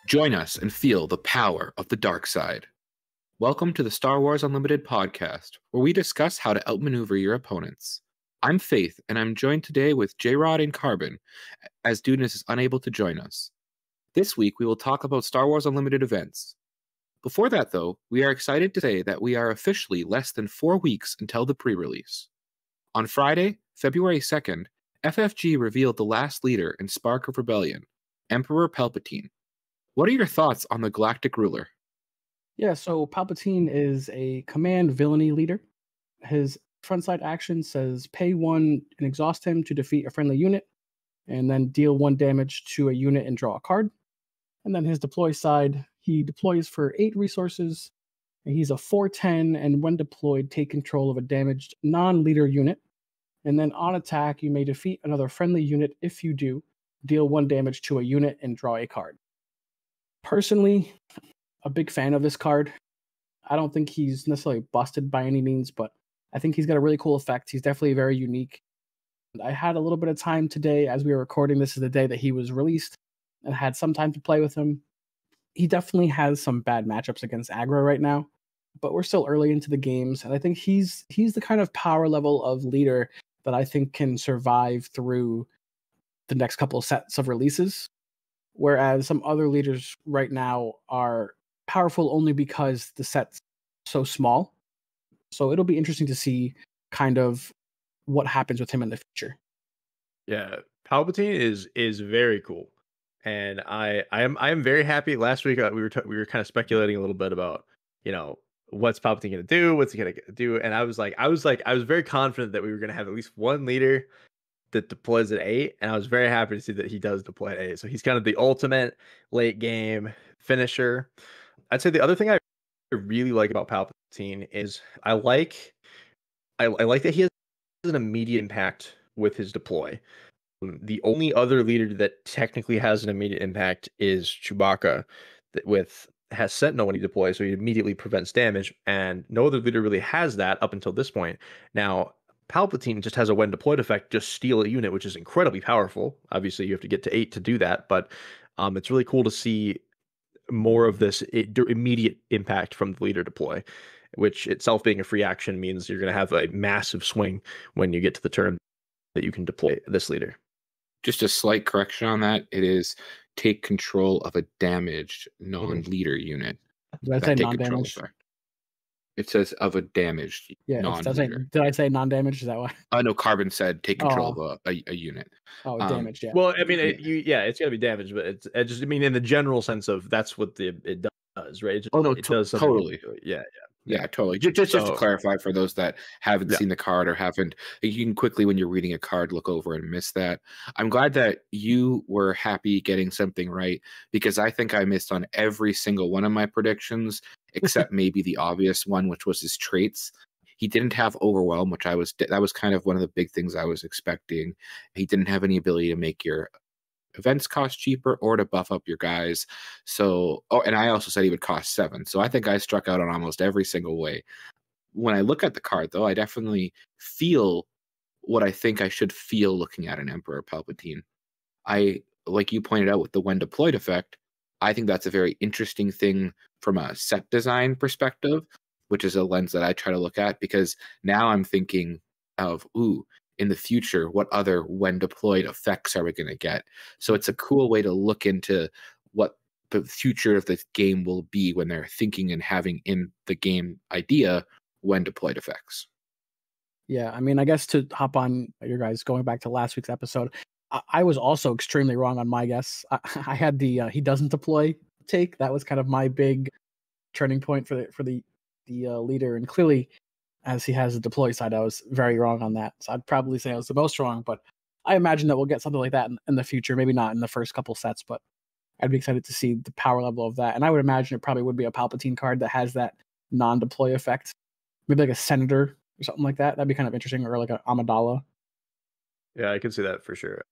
Join us and feel the power of the dark side. Welcome to the Star Wars Unlimited podcast, where we discuss how to outmaneuver your opponents. I'm Faith, and I'm joined today with Jrod and Cqrbon, as Dunas is unable to join us. This week, we will talk about Star Wars Unlimited events. Before that, though, we are excited to say that we are officially less than 4 weeks until the pre-release. On Friday, February 2nd, FFG revealed the last leader in Spark of Rebellion, Emperor Palpatine. What are your thoughts on the Galactic Ruler? Yeah, so Palpatine is a command villainy leader. His frontside action says pay 1 and exhaust him to defeat a friendly unit, and then deal 1 damage to a unit and draw a card. And then his deploy side, he deploys for 8 resources. And he's a 4/10, and when deployed, take control of a damaged non-leader unit. And then on attack, you may defeat another friendly unit. If you do, deal 1 damage to a unit and draw a card. Personally, a big fan of this card. I don't think he's necessarily busted by any means, but I think he's got a really cool effect. He's definitely very unique. I had a little bit of time today as we were recording. This is the day that he was released, and had some time to play with him. He definitely has some bad matchups against aggro right now, but we're still early into the games, and I think he's the kind of power level of leader that I think can survive through the next couple of sets of releases. Whereas some other leaders right now are powerful only because the set's so small. So it'll be interesting to see kind of what happens with him in the future. Yeah, Palpatine is very cool, and I am very happy. Last week we were kind of speculating a little bit about what's Palpatine gonna do, what's he gonna do, and I was very confident that we were gonna have at least one leader that deploys at 8, and I was very happy to see that he does deploy at 8. So he's kind of the ultimate late game finisher. I'd say the other thing I really like about Palpatine is I like that he has an immediate impact with his deploy. The only other leader that technically has an immediate impact is Chewbacca, that has Sentinel when he deploys, so he immediately prevents damage, and no other leader really has that up until this point. Now, Palpatine just has a when deployed effect, just steal a unit, which is incredibly powerful. Obviously, you have to get to 8 to do that, but it's really cool to see more of this immediate impact from the leader deploy, which itself being a free action means you're going to have a massive swing when you get to the turn that you can deploy this leader. Just a slight correction on that. It is take control of a damaged non-leader unit. Did I say non-damaged? It says of a damaged non-leader. Did I say non-damaged? Is that why? No, Cqrbon said take control of a unit. Oh, damaged, yeah. Well, I mean, it's got to be damaged, but it's in the general sense of that's what it does, right? It does totally. Yeah, totally. Just to clarify for those that haven't seen the card or haven't, you can quickly, when you're reading a card, look over and miss that. I'm glad that you were happy getting something right, because I think I missed on every single one of my predictions, except maybe the obvious one, which was his traits. He didn't have Overwhelm, which that was kind of one of the big things I was expecting. He didn't have any ability to make your events cost cheaper or to buff up your guys. So, and I also said he would cost 7. So I think I struck out on almost every single way. When I look at the card, though, I definitely feel what I think I should feel looking at an Emperor Palpatine. Like you pointed out with the when deployed effect, I think that's a very interesting thing from a set design perspective, which is a lens that I try to look at, because now I'm thinking of, in the future, what other when deployed effects are we going to get? So it's a cool way to look into what the future of the game will be when they're thinking and having in the game idea when deployed effects. Yeah, I mean, I guess to hop on your guys, going back to last week's episode, I was also extremely wrong on my guess. I had the he doesn't deploy take. That was kind of my big turning point for the leader, and clearly, as he has a deploy side, I was very wrong on that. So I'd probably say I was the most wrong, but I imagine that we'll get something like that in the future. Maybe not in the first couple sets, but I'd be excited to see the power level of that. And I would imagine it probably would be a Palpatine card that has that non-deploy effect. Maybe like a Senator or something like that. That'd be kind of interesting, or like an Amidala. Yeah, I can see that for sure.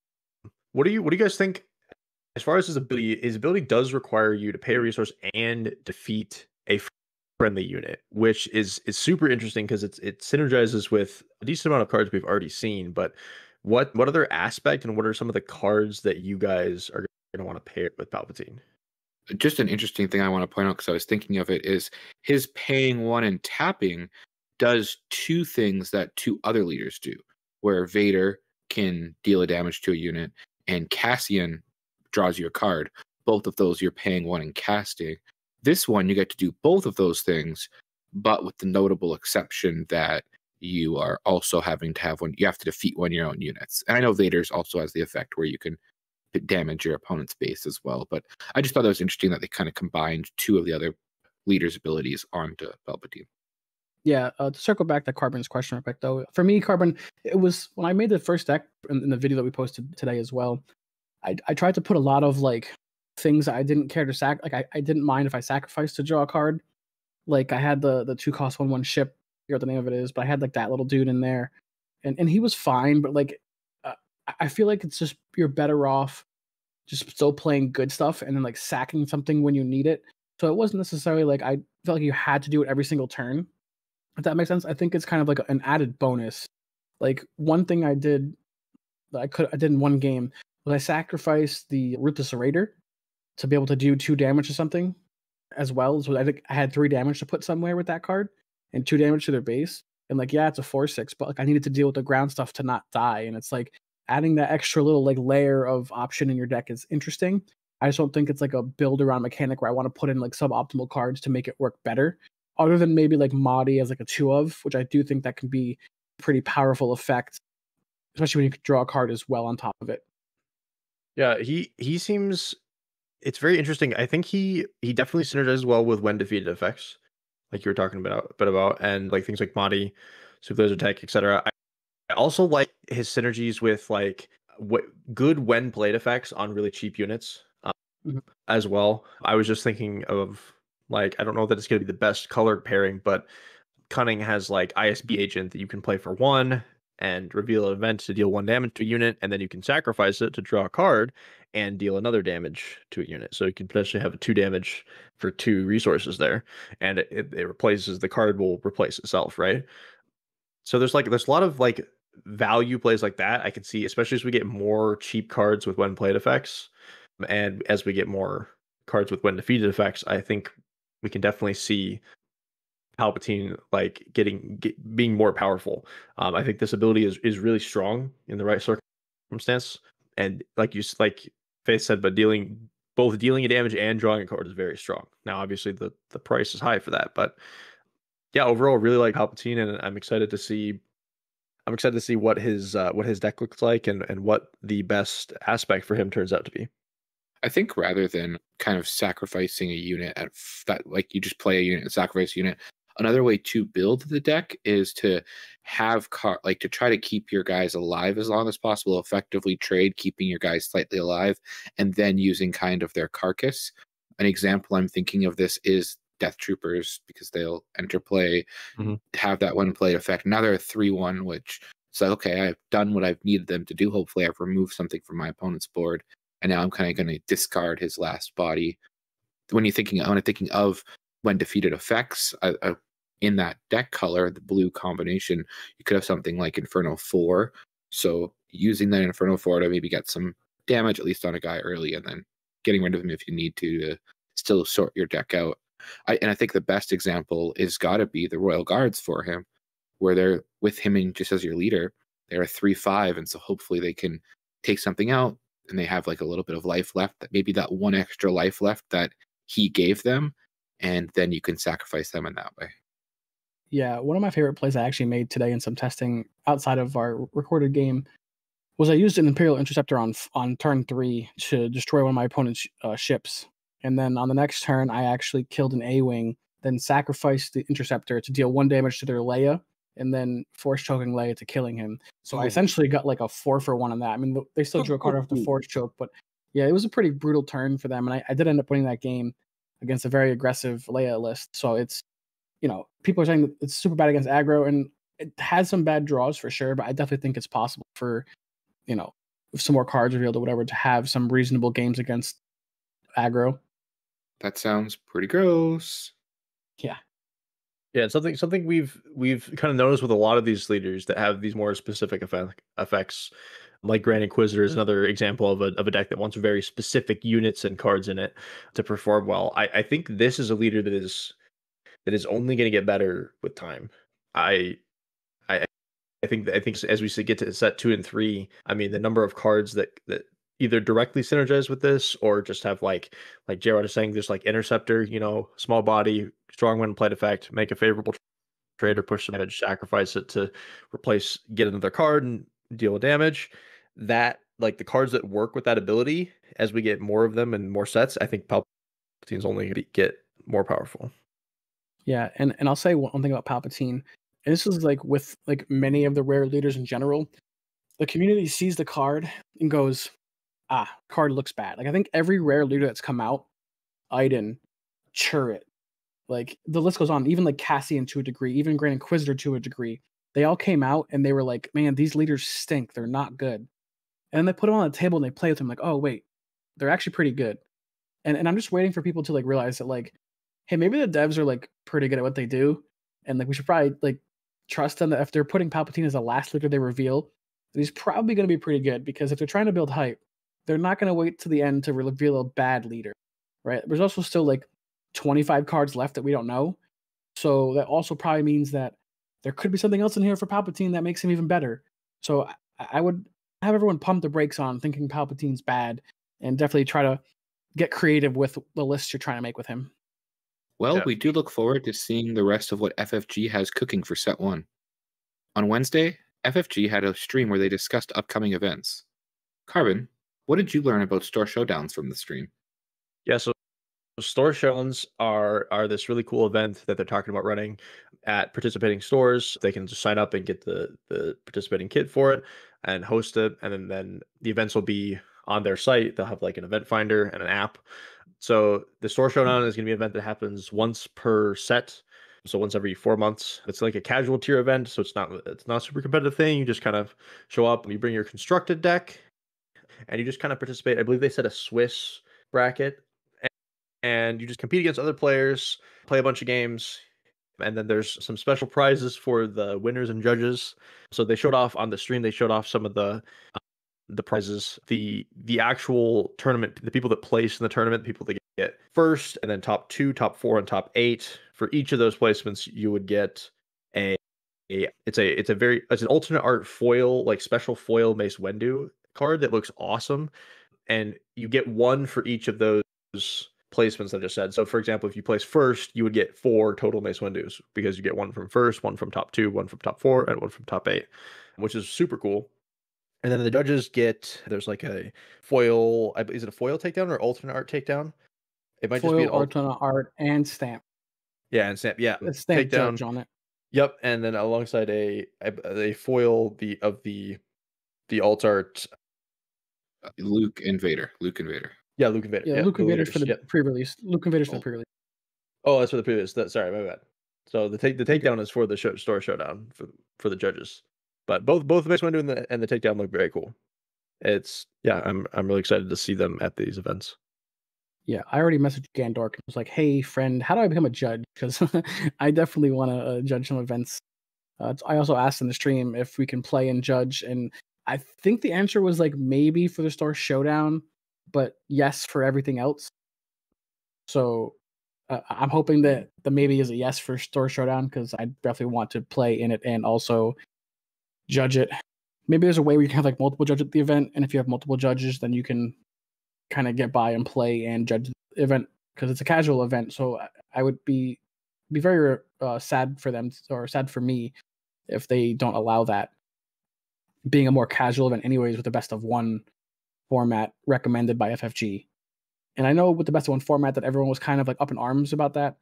What do you guys think as far as his ability? His ability does require you to pay a resource and defeat a friendly unit, which is super interesting because it synergizes with a decent amount of cards we've already seen. But what other aspect and what are some of the cards that you guys are going to want to pair with Palpatine? Just an interesting thing I want to point out, because I was thinking of it, is his paying 1 and tapping does 2 things that 2 other leaders do, where Vader can deal a damage to a unit and Cassian draws you a card. Both of those you're paying 1 and casting. This one you get to do both of those things, but with the notable exception that you are also having to have one. You have to defeat one of your own units. And I know Vader's also has the effect where you can damage your opponent's base as well. But I just thought that was interesting that they kind of combined 2 of the other leaders' abilities onto Palpatine. Yeah, to circle back to Cqrbon's question real quick, though, for me, Cqrbon, it was when I made the first deck in the video that we posted today as well. I tried to put a lot of like things I didn't care to I didn't mind if I sacrificed to draw a card. Like I had the 2-cost 1/1 ship, I forget what the name of it is, but I had like that little dude in there, and he was fine. But like, I feel like it's just you're better off just still playing good stuff and then like sacking something when you need it. So it wasn't necessarily like I felt like you had to do it every single turn. If that makes sense, I think it's kind of like an added bonus. Like one thing I did that I did in one game was I sacrificed the Ruthless Raider to be able to do 2 damage to something as well. So I think I had 3 damage to put somewhere with that card and 2 damage to their base. And like, yeah, it's a 4/6, but like I needed to deal with the ground stuff to not die. And it's like adding that extra little like layer of option in your deck is interesting. I just don't think it's like a build around mechanic where I want to put in like suboptimal cards to make it work better. Other than maybe like Mahdi as like a 2 of, which I do think that can be a pretty powerful effect, especially when you can draw a card as well on top of it. Yeah, he seems, it's very interesting. I think he definitely synergizes well with when defeated effects, like you were talking about, and like things like Mahdi, Super Laser Tech, etc. I also like his synergies with like what good when played effects on really cheap units as well. I was just thinking of like, I don't know that it's going to be the best colored pairing, but Cunning has like ISB agent that you can play for 1 and reveal an event to deal 1 damage to a unit, and then you can sacrifice it to draw a card and deal another damage to a unit. So you can potentially have a 2 damage for 2 resources there, and it replaces, the card will replace itself, right? So there's a lot of like value plays like that I can see, especially as we get more cheap cards with when played effects, and as we get more cards with when defeated effects. I think we can definitely see Palpatine like being more powerful. I think this ability is really strong in the right circumstance, and like Faith said, but both dealing a damage and drawing a card is very strong. Now, obviously, the price is high for that, but yeah, overall, really like Palpatine, and I'm excited to see what his deck looks like and what the best aspect for him turns out to be. I think rather than kind of sacrificing a unit that, like you just play a unit and sacrifice a unit, another way to build the deck is to have to try to keep your guys alive as long as possible, effectively trade keeping your guys slightly alive, and then using kind of their carcass. An example I'm thinking of this is Death Troopers, because they'll enter play, have that one play effect. Now they're a 3/1, which it's like, okay, I've done what I've needed them to do. Hopefully I've removed something from my opponent's board, and now I'm kind of going to discard his last body. When I'm thinking of when defeated effects, in that deck color, the blue combination, you could have something like Inferno 4. So using that Inferno 4 to maybe get some damage, at least on a guy early, and then getting rid of him if you need to still sort your deck out. I think the best example is got to be the Royal Guards for him, where they're with him and just as your leader, they're a 3/5, and so hopefully they can take something out, and they have like a little bit of life left, that maybe that 1 extra life left that he gave them, and then you can sacrifice them in that way. Yeah, one of my favorite plays I actually made today in some testing outside of our recorded game was I used an Imperial Interceptor on turn 3 to destroy one of my opponent's ships. And then on the next turn, I actually killed an A-Wing, then sacrificed the Interceptor to deal 1 damage to their Leia, and then force choking Leia to killing him. So I essentially got like a 4-for-1 on that. I mean, they still drew a card off the force choke, but yeah, it was a pretty brutal turn for them. And I did end up winning that game against a very aggressive Leia list. So it's, people are saying that it's super bad against aggro, and it has some bad draws for sure, but I definitely think it's possible for, if some more cards revealed or whatever, to have some reasonable games against aggro. That sounds pretty gross. Yeah. Yeah, something we've kind of noticed with a lot of these leaders that have these more specific effects. Like Grand Inquisitor is another example of a deck that wants very specific units and cards in it to perform well. I think this is a leader that is only going to get better with time. I think as we get to set 2 and 3, I mean the number of cards that either directly synergize with this or just have like Jrod is saying, just like Interceptor, small body, strong when played effect, make a favorable trade or push some damage, sacrifice it to get another card and deal damage. That, like, the cards that work with that ability, as we get more of them and more sets, I think Palpatine's only going to get more powerful. Yeah, and I'll say one thing about Palpatine. And this is like with like many of the rare leaders in general. The community sees the card and goes, card looks bad. Like, I think every rare leader that's come out, Iden, Chirrut, like the list goes on, even like Cassian to a degree, even Grand Inquisitor to a degree, they all came out and they were like, man, these leaders stink. They're not good. And then they put them on the table and they play with them like, oh, wait, they're actually pretty good. And I'm just waiting for people to like realize that, like, hey, maybe the devs are like pretty good at what they do. And like, we should probably like trust them that if they're putting Palpatine as the last leader they reveal, that he's probably going to be pretty good, because if they're trying to build hype, they're not going to wait to the end to reveal a bad leader, right? There's also still like 25 cards left that we don't know. So that also probably means that there could be something else in here for Palpatine that makes him even better. So I would have everyone pump the brakes on thinking Palpatine's bad, and definitely try to get creative with the list you're trying to make with him. Well, we do look forward to seeing the rest of what FFG has cooking for Set 1. On Wednesday, FFG had a stream where they discussed upcoming events. Cqrbon, what did you learn about Store Showdowns from the stream? Yeah, so Store Showdowns are this really cool event that they're talking about running at participating stores. They can just sign up and get the participating kit for it and host it, and then the events will be on their site. They'll have like an event finder and an app. So the Store Showdown is going to be an event that happens once per set, so once every 4 months. It's like a casual tier event, so it's not a super competitive thing. You just kind of show up and you bring your constructed deck, and you just kind of participate. I believe they set a Swiss bracket, and you just compete against other players, play a bunch of games, and then there's some special prizes for the winners and judges. So they showed off on the stream. They showed off some of the prizes, the actual tournament, the people that place in the tournament, people that get first, and then top 2, top 4, and top 8. For each of those placements, you would get it's an alternate art foil, like special foil Mace Windu card that looks awesome, and you get one for each of those placements I just said. So for example, if you place first, you would get 4 total Mace Windus, because you get one from first, one from top 2, one from top 4, and one from top 8, which is super cool. And then the judges there's like a foil, is it a foil takedown or alternate art takedown? It might foil, just be an alternate art, and stamp. Yeah, and stamp. Yeah, a stamp takedown judge on it. Yep, and then alongside a foil the alt art. Luke Invader. Yeah, Luke Invader. Yeah, Luke Invader's for the pre-release. Luke Invader's for the pre-release. Oh, that's for the previous. Sorry, my bad. So the takedown is for the Store Showdown for the judges. But both the Mace Windu and the takedown look very cool. I'm really excited to see them at these events. Yeah, I already messaged Gandork and was like, "Hey, friend, how do I become a judge? Because I definitely want to judge some events." I also asked in the stream if we can play and judge, and I think the answer was like maybe for the Store Showdown, but yes for everything else. So I'm hoping that the maybe is a yes for Store Showdown, because I definitely want to play in it and also judge it. Maybe there's a way where you can have like multiple judges at the event, and if you have multiple judges, then you can kind of get by and play and judge the event, because it's a casual event. So I would be very sad for them, or sad for me, if they don't allow that, being a more casual event anyways, with the best of one format recommended by FFG. And I know with the best of one format that everyone was kind of like up in arms about that,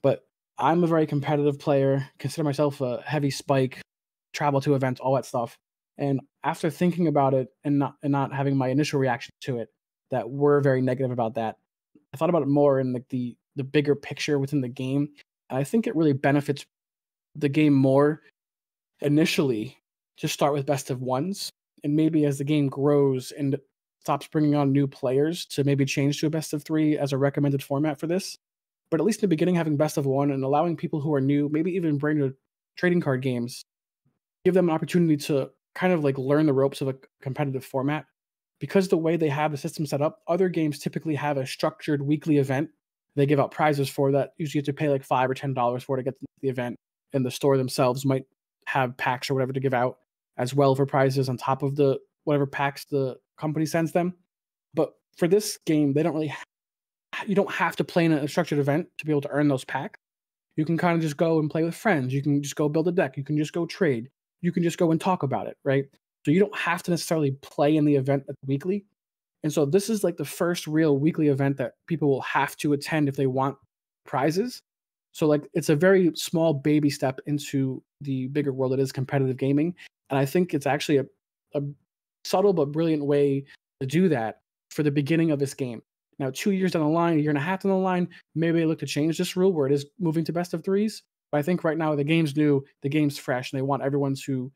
but I'm a very competitive player, consider myself a heavy spike, travel to events, all that stuff. And after thinking about it and not having my initial reaction to it, that were very negative about that, I thought about it more in like the bigger picture within the game. And I think it really benefits the game more initially to start with best of ones, and maybe as the game grows and stops bringing on new players, to maybe change to a best of 3 as a recommended format for this. But at least in the beginning, having best of 1 and allowing people who are new, maybe even brand new trading card games, give them an opportunity to kind of like learn the ropes of a competitive format. Because the way they have the system set up, other games typically have a structured weekly event they give out prizes for that. Usually you have to pay like $5 or $10 for to get to the event, and the store themselves might have packs or whatever to give out as well for prizes on top of the whatever packs the company sends them. But for this game, they don't really you don't have to play in a structured event to be able to earn those packs. You can kind of just go and play with friends. You can just go build a deck. You can just go trade. You can just go and talk about it, right? So you don't have to necessarily play in the event weekly. And so this is like the first real weekly event that people will have to attend if they want prizes. So like it's a very small baby step into the bigger world that is competitive gaming. And I think it's actually a subtle but brilliant way to do that for the beginning of this game. Now, 2 years down the line, a year and a half down the line, maybe they look to change this rule where it is moving to best of threes. But I think right now the game's new, the game's fresh, and they want everyone to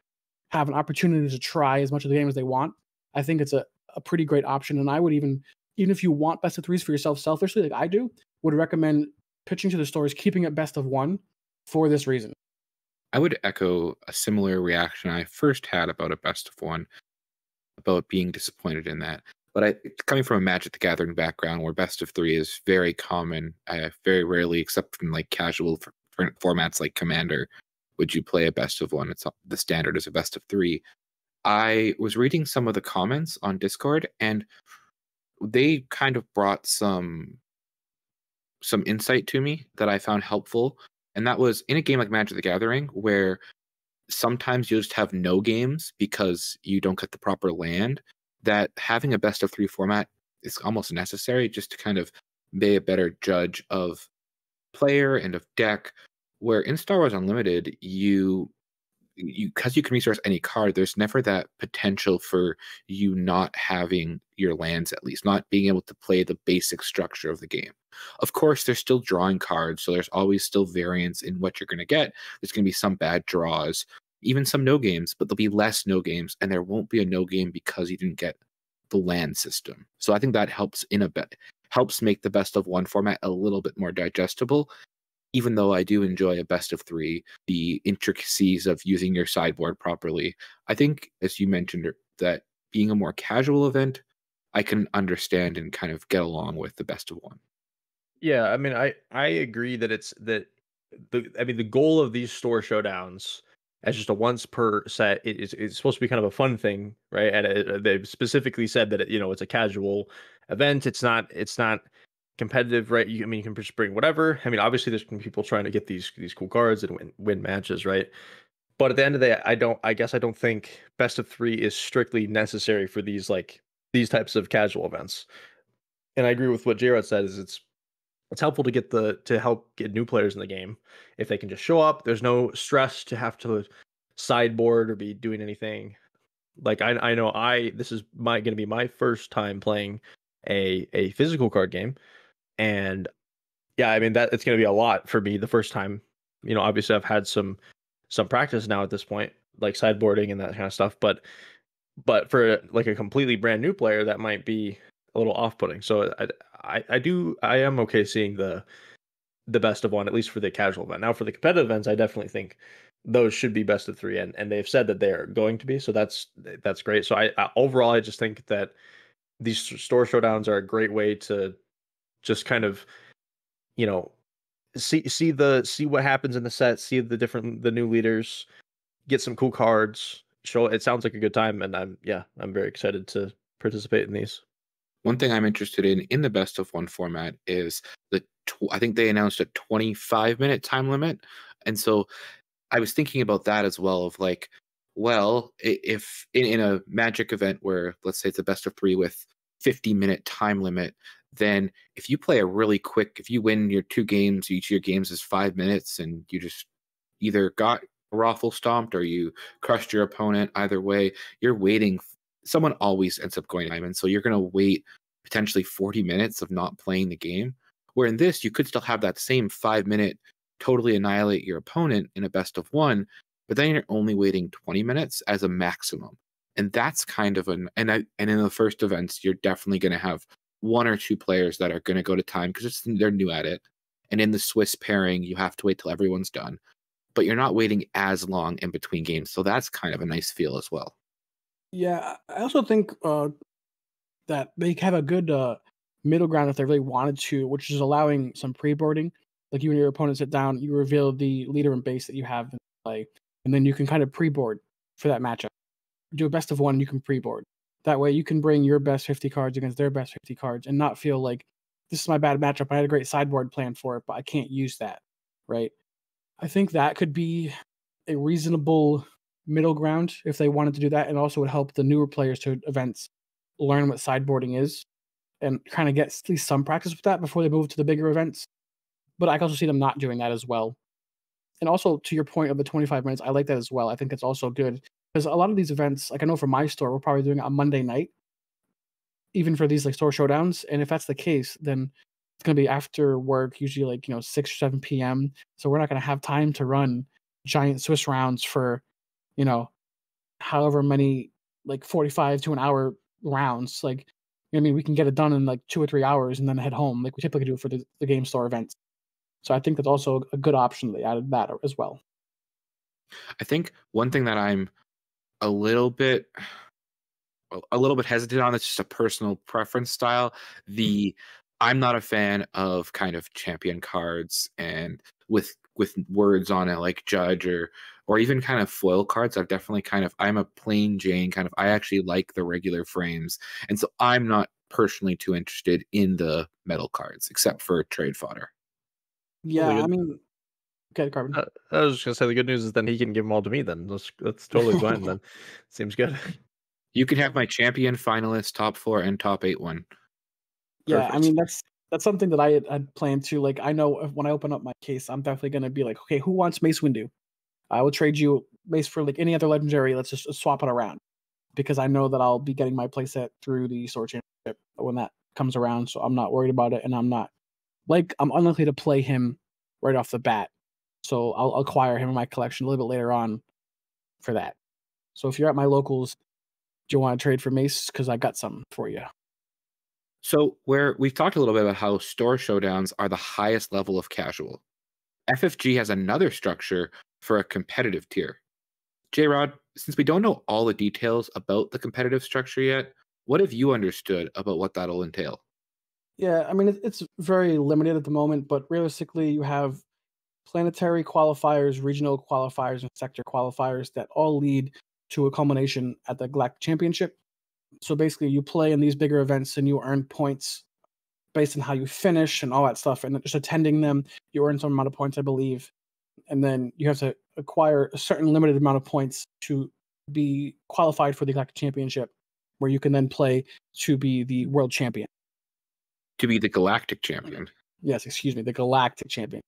have an opportunity to try as much of the game as they want. I think it's a pretty great option. And I would even if you want best of threes for yourself selfishly, like I do, would recommend pitching to the stores, keeping it best of one for this reason. I would echo a similar reaction I first had about a best of one, about being disappointed in that. But coming from a Magic the Gathering background where best of three is very common, very rarely, except from like casual formats like Commander, would you play a best of one. It's the standard is a best of three. I was reading some of the comments on Discord, and they kind of brought some insight to me that I found helpful. And that was in a game like Magic the Gathering, where sometimes you just have no games because you don't get the proper land, that having a best of three format is almost necessary just to kind of be a better judge of player and of deck. Where in Star Wars Unlimited, because you can resource any card, there's never that potential for you not having your lands, at least not being able to play the basic structure of the game. Of course, there's still drawing cards, so there's always still variance in what you're going to get. There's going to be some bad draws, even some no games, but there'll be less no games, and there won't be a no game because you didn't get the land system. So I think that helps helps make the best of one format a little bit more digestible. Even though I do enjoy a best of three, the intricacies of using your sideboard properly, I think, as you mentioned, that being a more casual event, I can understand and kind of get along with the best of one. Yeah, I mean, I agree that the goal of these store showdowns as just a once per set it's supposed to be kind of a fun thing, right? And they've specifically said that it's a casual event. It's not competitive, right? You can just bring whatever. I mean, obviously there's going to be people trying to get these cool cards and win matches, right? But at the end of the day, I guess I don't think best of three is strictly necessary for these types of casual events. And I agree with what Jrod said, is it's helpful to help get new players in the game. If they can just show up, there's no stress to have to sideboard or be doing anything. Like I know this is going to be my first time playing a physical card game. And yeah, I mean that it's going to be a lot for me the first time. Obviously I've had some practice now at this point, like sideboarding and that kind of stuff. But for like a completely brand new player, that might be a little off-putting. So I am okay seeing the best of one, at least for the casual event. Now for the competitive events, I definitely think those should be best of three, and they've said that they're going to be. So that's great. So I overall I just think that these store showdowns are a great way to just kind of, see what happens in the set, see the new leaders, get some cool cards. It sounds like a good time, and I'm very excited to participate in these. One thing I'm interested in the best of one format is I think they announced a 25-minute time limit, and so I was thinking about that as well. Of like, well, if in a Magic event where let's say it's a best of three with 50-minute time limit, then if you play if you win your two games, each of your games is 5 minutes, and you just either got raffle stomped or you crushed your opponent, either way, you're waiting. Someone always ends up going diamond, so you're going to wait potentially 40 minutes of not playing the game. Where in this, you could still have that same 5 minute totally annihilate your opponent in a best of one, but then you're only waiting 20 minutes as a maximum. And that's kind of and in the first events, you're definitely going to have one or two players that are going to go to time because they're new at it. And in the Swiss pairing, you have to wait till everyone's done. But you're not waiting as long in between games. So that's kind of a nice feel as well. Yeah, I also think that they have a good middle ground if they really wanted to, which is allowing some pre-boarding. Like you and your opponent sit down, you reveal the leader and base that you have in play, and then you can kind of pre-board for that matchup. Do a best of one, you can pre-board. That way you can bring your best 50 cards against their best 50 cards and not feel like this is my bad matchup. I had a great sideboard plan for it, but I can't use that. Right. I think that could be a reasonable middle ground if they wanted to do that, and also would help the newer players to events learn what sideboarding is and kind of get at least some practice with that before they move to the bigger events. But I can also see them not doing that as well. And also to your point of the 25 minutes, I like that as well. I think it's also good because a lot of these events, like I know for my store, we're probably doing it on Monday night, even for these like store showdowns. And if that's the case, then it's going to be after work, usually like, 6 or 7 p.m. So we're not going to have time to run giant Swiss rounds for, however many, like 45 to an hour rounds. Like, I mean, we can get it done in like 2 or 3 hours and then head home. Like we typically do for the game store events. So I think that's also a good option. They added that as well. I think one thing that I'm a little bit hesitant on, it's just a personal preference style. I'm not a fan of kind of champion cards and with words on it like judge or even kind of foil cards. I'm a plain Jane kind of, I actually like the regular frames. And so I'm not personally too interested in the metal cards except for trade fodder. Yeah, I mean, okay, Cqrbon. I was just gonna say the good news is then he can give them all to me. Then that's totally fine. Then seems good. You can have my champion, finalist, top 4, and top 8 one. Yeah, I mean that's something that I had planned to. Like, I know when I open up my case, I'm definitely gonna be like, okay, who wants Mace Windu? I will trade you Mace for like any other legendary. Let's just swap it around because I know that I'll be getting my playset through the Sword Championship when that comes around. So I'm not worried about it, and I'm unlikely to play him right off the bat. So I'll acquire him in my collection a little bit later on for that. So if you're at my locals, do you want to trade for Mace? Because I got something for you. So we've talked a little bit about how store showdowns are the highest level of casual. FFG has another structure for a competitive tier. Jrod, since we don't know all the details about the competitive structure yet, what have you understood about what that'll entail? Yeah, I mean, it's very limited at the moment, but realistically, you have planetary qualifiers, regional qualifiers, and sector qualifiers that all lead to a culmination at the Galactic Championship. So basically, you play in these bigger events and you earn points based on how you finish and all that stuff. And just attending them, you earn some amount of points, I believe. And then you have to acquire a certain limited amount of points to be qualified for the Galactic Championship, where you can then play to be the world champion. To be the Galactic Champion. Yes, excuse me, the Galactic Champion.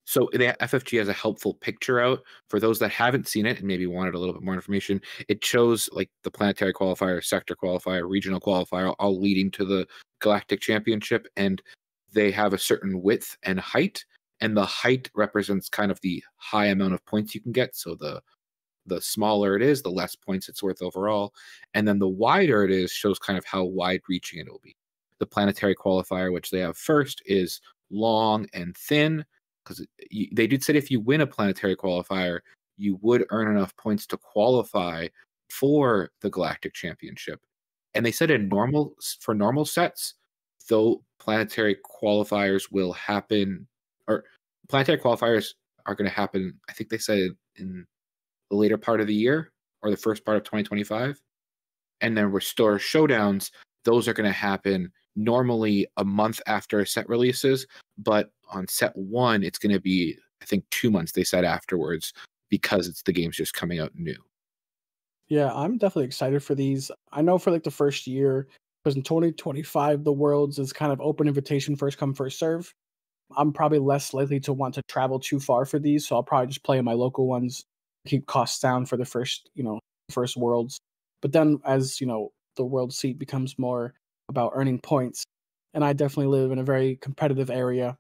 So the FFG has a helpful picture out for those that haven't seen it and maybe wanted a little bit more information. It shows like the planetary qualifier, sector qualifier, regional qualifier, all leading to the Galactic Championship, and they have a certain width and height, and the height represents kind of the high amount of points you can get. So the smaller it is, the less points it's worth overall, and then the wider it is shows kind of how wide-reaching it will be. The planetary qualifier, which they have first, is long and thin, because they did say if you win a planetary qualifier, you would earn enough points to qualify for the Galactic Championship. And they said for normal sets, though planetary qualifiers will happen, or planetary qualifiers are going to happen, I think they said in the later part of the year or the first part of 2025. And then restore showdowns, those are going to happen normally a month after a set releases, but on set 1, it's going to be, I think, 2 months, they said, afterwards, because the game's just coming out new. Yeah, I'm definitely excited for these. I know for like the first year, because in 2025, the Worlds is kind of open invitation, first come, first serve. I'm probably less likely to want to travel too far for these, so I'll probably just play in my local ones, keep costs down for the first Worlds. But then as, the World seat becomes more about earning points, and I definitely live in a very competitive area.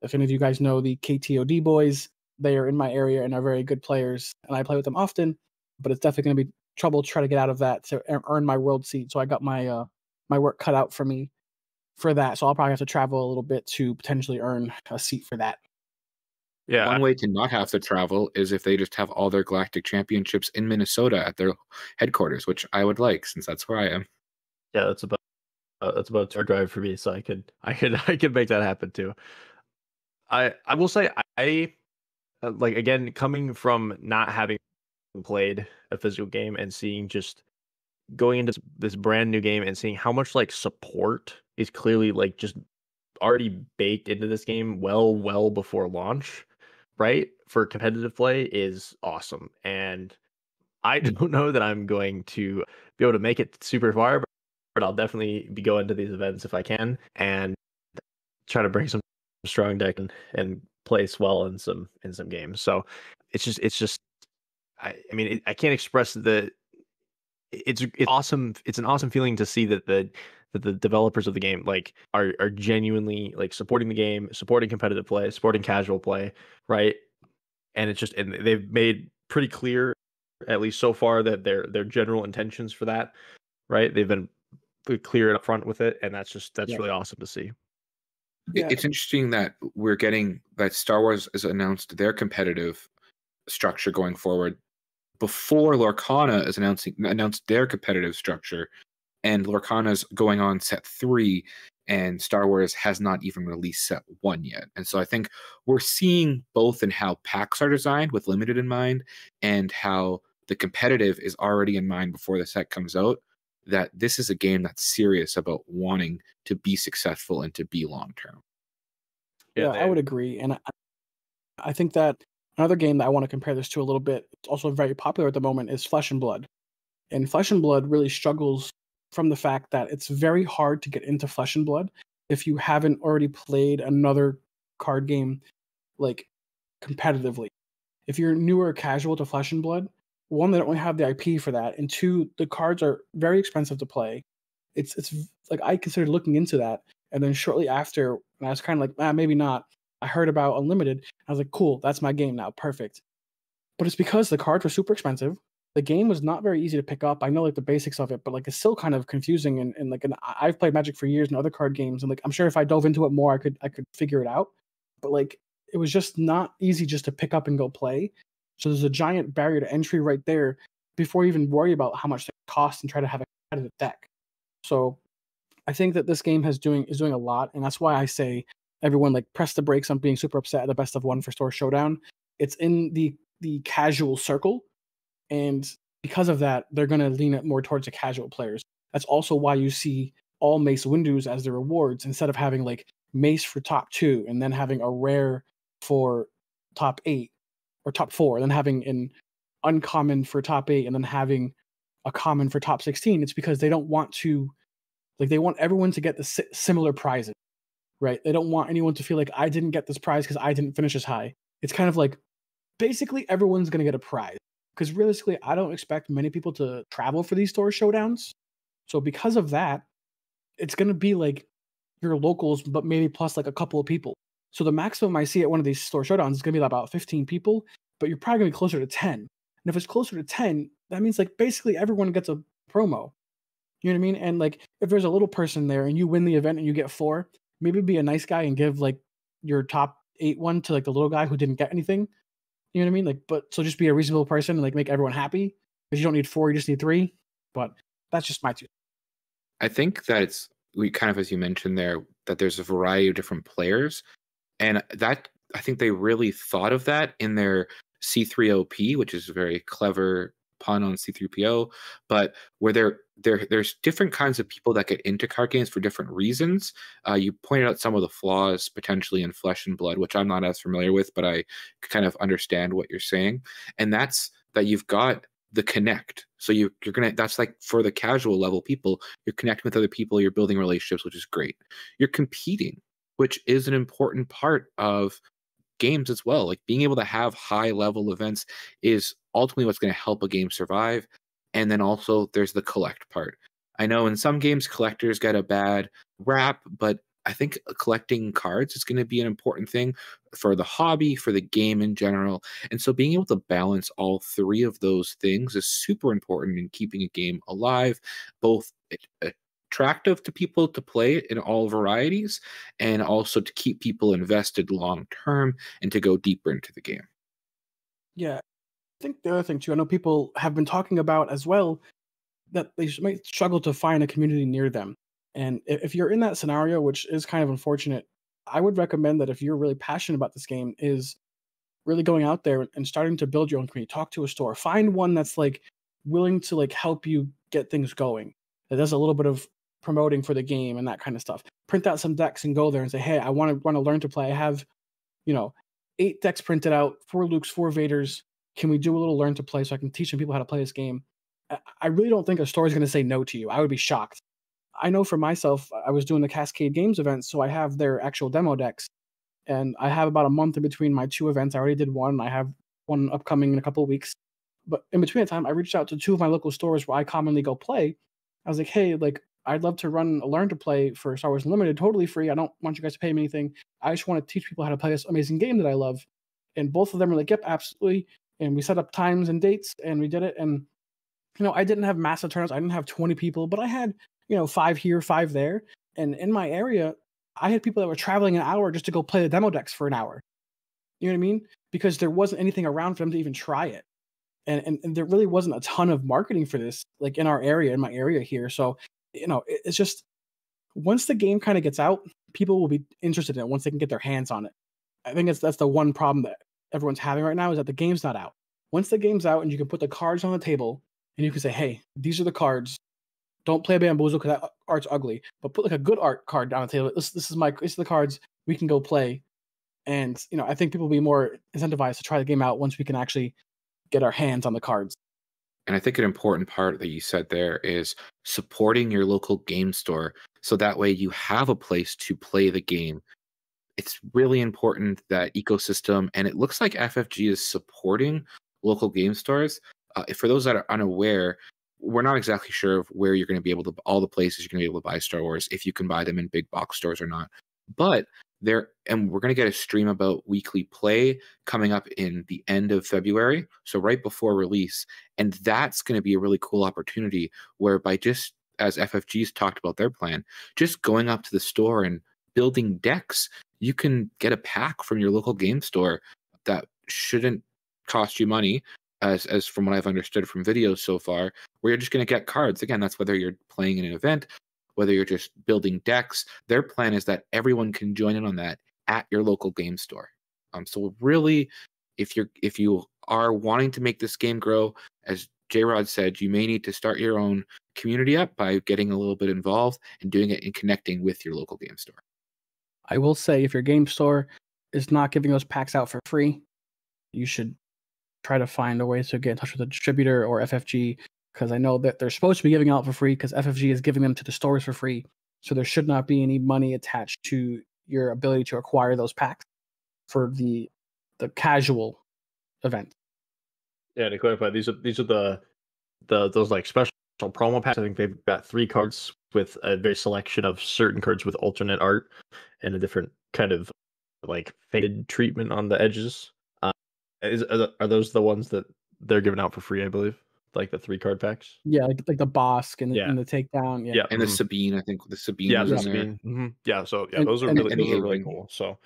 If any of you guys know the KTOD boys, they are in my area and are very good players, and I play with them often, but it's definitely going to be trouble to try to get out of that to earn my World seat. So I got my my work cut out for me for that. So I'll probably have to travel a little bit to potentially earn a seat for that. One way to not have to travel is if they just have all their galactic championships in Minnesota at their headquarters, which I would like, since that's where I am. Yeah, that's about a 2-hour drive for me, so I could make that happen too. I will say I like, again, coming from not having played a physical game and seeing, just going into this brand new game and seeing how much like support is clearly like just already baked into this game well before launch, right? For competitive play is awesome. And I don't know that I'm going to be able to make it super far, but I'll definitely be going to these events if I can and try to bring some strong deck and place well in some games. So it's just I mean, I can't express it's awesome. It's an awesome feeling to see that the developers of the game like are genuinely like supporting the game, supporting competitive play, supporting casual play, right? And and they've made pretty clear, at least so far, that their general intentions for that, right? They've been clear and upfront with it, and that's really awesome to see. It's interesting that we're getting that Star Wars has announced their competitive structure going forward before Lorcana is announced their competitive structure, and Lorcana's going on set 3, and Star Wars has not even released set 1 yet. And so I think we're seeing both in how packs are designed with limited in mind, and how the competitive is already in mind before the set comes out, that this is a game that's serious about wanting to be successful and to be long term. Yeah, I would agree. And I think that another game that I want to compare this to a little bit, it's also very popular at the moment, is Flesh and Blood. And Flesh and Blood really struggles from the fact that it's very hard to get into Flesh and Blood if you haven't already played another card game like competitively. If you're newer or casual to Flesh and Blood, one, they don't really have the IP for that, and two, the cards are very expensive to play. It's like, I considered looking into that, and then shortly after, and I was kind of like, maybe not. I heard about Unlimited. I was like, cool, that's my game now, perfect. But it's because the cards were super expensive. The game was not very easy to pick up. I know like the basics of it, but like it's still kind of confusing. And like, I've played Magic for years and other card games, and like I'm sure if I dove into it more, I could figure it out. But like, it was just not easy just to pick up and go play. So there's a giant barrier to entry right there before you even worry about how much it costs and try to have a competitive deck. So I think that this game is doing a lot, and that's why I say everyone like press the brakes on being super upset at the best of one for Store Showdown. It's in the casual circle, and because of that, they're going to lean it more towards the casual players. That's also why you see all Mace Windows as the rewards instead of having like Mace for top 2 and then having a rare for top 8 or top 4, and then having an uncommon for top 8 and then having a common for top 16. It's because they don't want to, like, they want everyone to get the similar prizes, right? They don't want anyone to feel like I didn't get this prize because I didn't finish as high. It's kind of like basically everyone's going to get a prize, because realistically, I don't expect many people to travel for these Store Showdowns. So because of that, it's going to be like your locals, but maybe plus like a couple of people. So the maximum I see at one of these Store Showdowns is going to be about 15 people, but you're probably going to be closer to 10. And if it's closer to 10, that means like basically everyone gets a promo. You know what I mean? And like if there's a little person there and you win the event and you get 4, maybe be a nice guy and give like your top 8 one to like the little guy who didn't get anything. You know what I mean? Like, but so just be a reasonable person and like make everyone happy, because you don't need 4, you just need 3. But that's just my 2. I think that we kind of, as you mentioned there, that there's a variety of different players. And that, I think they really thought of that in their C3OP, which is a very clever pun on C3PO, but where there's different kinds of people that get into card games for different reasons. You pointed out some of the flaws potentially in Flesh and Blood, which I'm not as familiar with, but I kind of understand what you're saying. And that's that you've got the connect. So you're gonna, that's like for the casual level people, you're connecting with other people, you're building relationships, which is great. You're competing, which is an important part of games as well. Like being able to have high level events is ultimately what's going to help a game survive. And then also there's the collect part. I know in some games collectors get a bad rap, but I think collecting cards is going to be an important thing for the hobby, for the game in general. And so being able to balance all 3 of those things is super important in keeping a game alive, both attractive to people to play it in all varieties, and also to keep people invested long term and to go deeper into the game. Yeah, I think the other thing too, I know people have been talking about as well that they might struggle to find a community near them. And if you're in that scenario, which is kind of unfortunate, I would recommend that if you're really passionate about this game, is really going out there and starting to build your own community. Talk to a store, find one that's like willing to like help you get things going, that does a little bit of promoting for the game and that kind of stuff. Print out some decks and go there and say, hey, I want to learn to play. I have, 8 decks printed out, 4 Lukes, 4 Vaders. Can we do a little learn to play so I can teach some people how to play this game? I really don't think a store is going to say no to you. I would be shocked. I know for myself, I was doing the Cascade Games event, so I have their actual demo decks. And I have about a month in between my 2 events. I already did one. I have one upcoming in a couple of weeks. But in between that time, I reached out to 2 of my local stores where I commonly go play. I was like, hey, I'd love to run a learn to play for Star Wars Unlimited, totally free. I don't want you guys to pay me anything. I just want to teach people how to play this amazing game that I love. And both of them were like, yep, absolutely. And we set up times and dates and we did it. And, I didn't have massive turnouts. I didn't have 20 people, but I had, 5 here, 5 there. And in my area, I had people that were traveling an hour just to go play the demo decks for an hour. You know what I mean? Because there wasn't anything around for them to even try it. And there really wasn't a ton of marketing for this, like in our area, in my area here. So, it's just, once the game kind of gets out, people will be interested in it once they can get their hands on it. I think that's the one problem that everyone's having right now, is that the game's not out. Once the game's out and you can put the cards on the table and you can say, hey, these are the cards. Don't play Bamboozle because that art's ugly, but put like a good art card down the table. This is the cards we can go play. And, I think people will be more incentivized to try the game out once we can actually get our hands on the cards. And I think an important part that you said there is supporting your local game store. So that way you have a place to play the game. It's really important, that ecosystem. And it looks like FFG is supporting local game stores. For those that are unaware, we're not exactly sure of where you're going to be able to, all the places you're going to be able to buy Star Wars, if you can buy them in big box stores or not. But and we're going to get a stream about weekly play coming up in the end of February, so right before release. And that's going to be a really cool opportunity whereby, just as FFG's talked about their plan, just going up to the store and building decks, you can get a pack from your local game store that shouldn't cost you money, as from what I've understood from videos so far, where you're just going to get cards. Again, that's whether you're playing in an event, whether you're just building decks. Their plan is that everyone can join in on that at your local game store. So really, if you are wanting to make this game grow, as Jrod said, you may need to start your own community up by getting a little bit involved and doing it and connecting with your local game store. I will say, if your game store is not giving those packs out for free, you should try to find a way to get in touch with a distributor or FFG, because I know that they're supposed to be giving out for free because FFG is giving them to the stores for free. So there should not be any money attached to your ability to acquire those packs for the casual event. Yeah, to clarify, these are those like special promo packs. I think they've got 3 cards with a very selection of certain cards with alternate art and a different kind of like faded treatment on the edges. Are those the ones that they're giving out for free, I believe? Like the 3 card packs? Yeah, like the Bosk and the Takedown. Yeah. And the Sabine, I think the Sabine. Yeah, was the in Sabine. there. Mm-hmm. Yeah, so yeah, those are really cool. So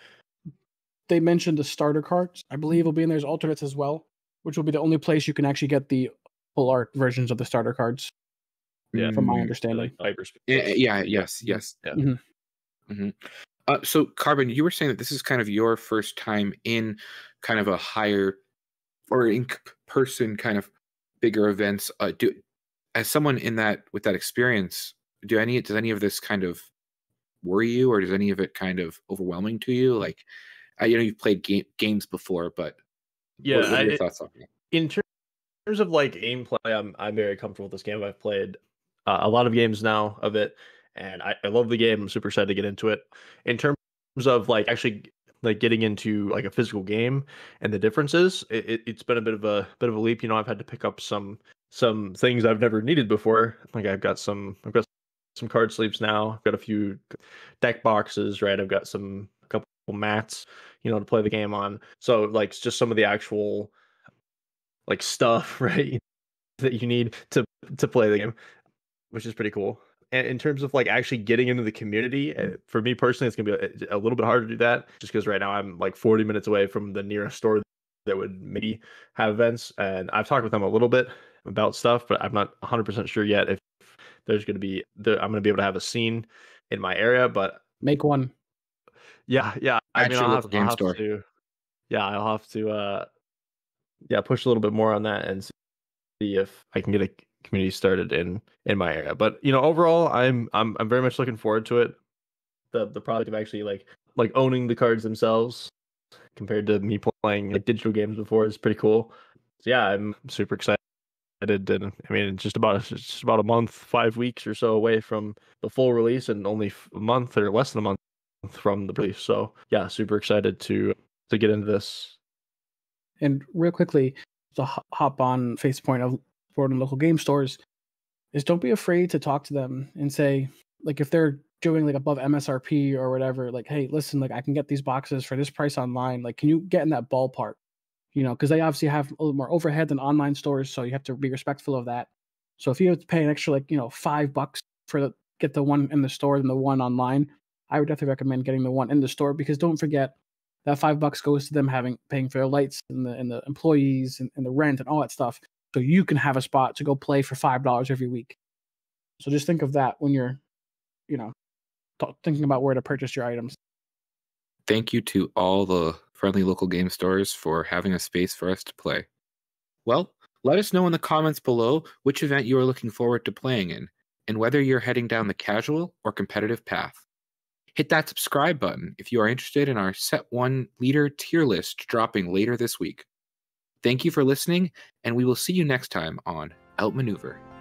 they mentioned the starter cards, I believe, will be in there's alternates as well, which will be the only place you can actually get the full art versions of the starter cards. Yeah, from my understanding. Yes. Yeah. Mm-hmm. Mm-hmm. So Cqrbon, you were saying that this is kind of your first time in kind of a higher or in person kind of bigger events. As someone with that experience, does any of this kind of worry you, or does any of it kind of overwhelming to you? Like, you've played games before, but yeah, what are your thoughts on it? In terms of like gameplay, I'm very comfortable with this game. I've played a lot of games now of it, and I love the game. I'm super excited to get into it. In terms of like actually like getting into like a physical game and the differences, it's been a bit of a leap. I've had to pick up some things I've never needed before. Like I've got some card sleeves now. I've got a few deck boxes, right? I've got a couple mats, to play the game on. So like it's just some of the actual like stuff, right, that you need to play the game, which is pretty cool. in terms of like actually getting into the community, for me personally, it's gonna be a little bit harder to do that, just because right now I'm like 40 minutes away from the nearest store that would maybe have events, and I've talked with them a little bit about stuff, but I'm not 100% sure yet if there's going to be I'm going to be able to have a scene in my area. But make one. Yeah. I mean, I'll have to. Yeah, I'll have to. Push a little bit more on that and see if I can get a community started in my area. But overall, I'm very much looking forward to it. The product of actually like owning the cards themselves compared to me playing like digital games before is pretty cool. So yeah, I'm super excited. And I mean, it's just about a month, 5 weeks or so away from the full release, and only a month or less than a month from the release. So yeah, super excited to get into this. And real quickly, to hop on face point of supporting local game stores, is don't be afraid to talk to them and say, like, if they're doing like above MSRP or whatever, like, hey, listen, like I can get these boxes for this price online. Like, can you get in that ballpark? Because they obviously have a little more overhead than online stores, so you have to be respectful of that. So if you have to pay an extra, like, $5 get the one in the store than the one online, I would definitely recommend getting the one in the store, because don't forget that $5 goes to them paying for their lights and the employees and the rent and all that stuff. So you can have a spot to go play for $5 every week. So just think of that when you're, thinking about where to purchase your items. Thank you to all the friendly local game stores for having a space for us to play. Well, let us know in the comments below which event you are looking forward to playing in, and whether you're heading down the casual or competitive path. Hit that subscribe button if you are interested in our Set 1 leader tier list dropping later this week. Thank you for listening, and we will see you next time on Outmaneuver.